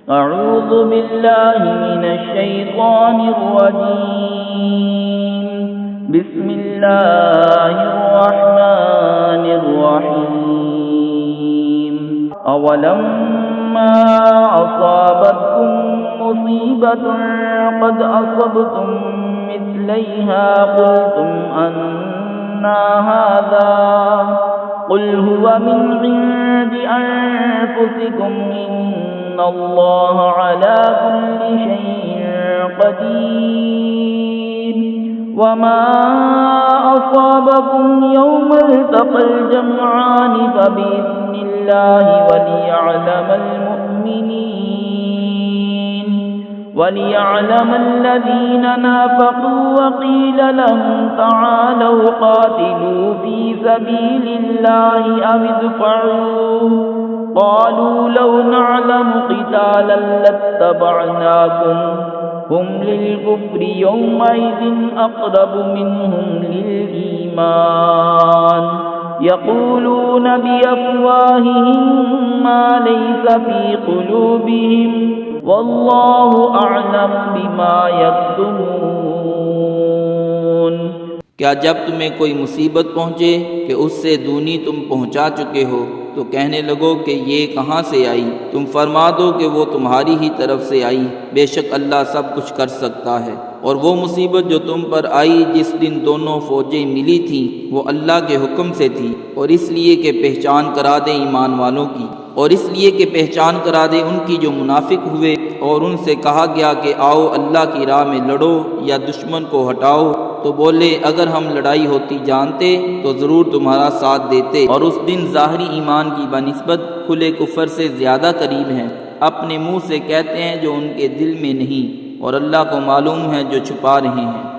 अऊज़ु बिल्लाहि मिनश शैतानिर रजीम। बिस्मिल्लाहिर रहमानिर रहीम। अवलम्मा असाबतकुम मुसीबतुन क़द असबतुम मिस्लैहा क़ुल्तुम अन्ना हाज़ा क़ुल हुव मिन इंदि अनफुसिकुम इन्नल्लाह अला कुल्लि शैइन क़दीर। वमा असाबकुम यौमल तक़ल जमआनि फबिइज़्निल्लाहि वलियअलम الذين नाफ़क़ू वक़ील लहुम तआलू क़ातिलू फ़ी सबीलिल्लाहि अव इदफ़अू क़ालू लौ नअलमु क़ितालन लत्तबअनाकुम हुम लिलकुफ़्रि यौमइज़िन अक़रबु मिनहुम लिलईमान यक़ूलून बिअफ़वाहिहिम मा लैस फ़ी क़ुलूबिहिम वल्लाहु अअलम बिमा यक्तुमून। क्या जब तुम्हें कोई मुसीबत पहुँचे कि उससे दूनी तुम पहुँचा चुके हो तो कहने लगो कि ये कहाँ से आई? तुम फरमा दो कि वो तुम्हारी ही तरफ से आई, बेशक अल्लाह सब कुछ कर सकता है। और वो मुसीबत जो तुम पर आई जिस दिन दोनों फ़ौजें मिली थीं वो अल्लाह के हुक्म से थी, और इसलिए कि पहचान करा दे ईमान वालों की, और इसलिए कि पहचान करा दे उनकी जो मुनाफिक हुए, और उनसे कहा गया कि आओ अल्लाह की राह में लड़ो या दुश्मन को हटाओ, तो बोले अगर हम लड़ाई होती जानते तो ज़रूर तुम्हारा साथ देते। और उस दिन ज़ाहरी ईमान की बनिस्बत खुले कुफ़र से ज़्यादा करीब हैं। अपने मुँह से कहते हैं जो उनके दिल में नहीं, और अल्लाह को मालूम है जो छुपा रहे हैं।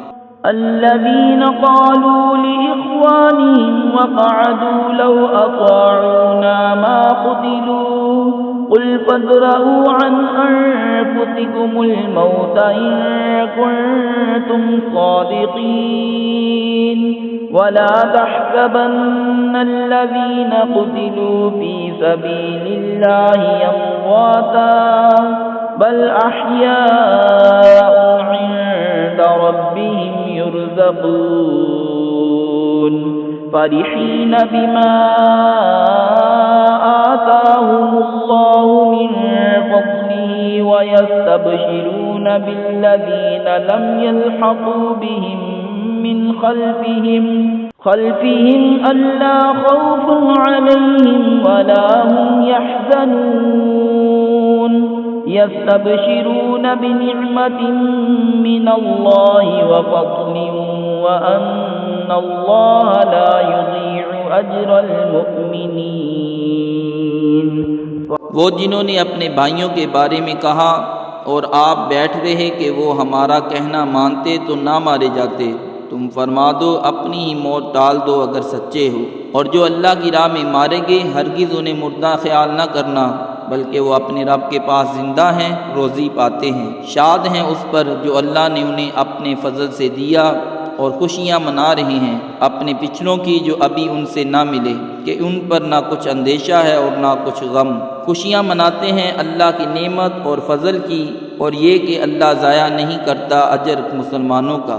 الذين قالوا لإخوانهم وقعدوا لو أطاعونا ما قتلوا قل فادرءوا عن أنفسكم الموت إن كنتم صادقين ولا تحسبن الذين قتلوا في سبيل الله أمواتا بل أحياء عند ربهم يرزقون فرحين بما آتاهم الله من فضله ويستبشرون بالذين لم يلحقوا بهم من خلفهم ألا خوف عليهم ولا هم يحزنون يستبشرون بنعمة من الله وفضل وأن الله لا يضيع أجر المؤمنين। वो जिन्होंने अपने भाइयों के बारे में कहा और आप बैठ रहे कि वो हमारा कहना मानते तो ना मारे जाते, तुम फरमा दो अपनी ही मौत टाल दो अगर सच्चे हो। और जो अल्लाह की राह में मारे गए हरगिज़ उन्हें मुर्दा ख्याल न करना, बल्कि वो अपने रब के पास जिंदा हैं, रोज़ी पाते हैं। शाद हैं उस पर जो अल्लाह ने उन्हें अपने फजल से दिया, और खुशियाँ मना रहे हैं अपने पिछलों की जो अभी उनसे ना मिले, कि उन पर ना कुछ अंदेशा है और ना कुछ गम। खुशियाँ मनाते हैं अल्लाह की नेमत और फजल की, और ये कि अल्लाह ज़ाया नहीं करता अजर मुसलमानों का।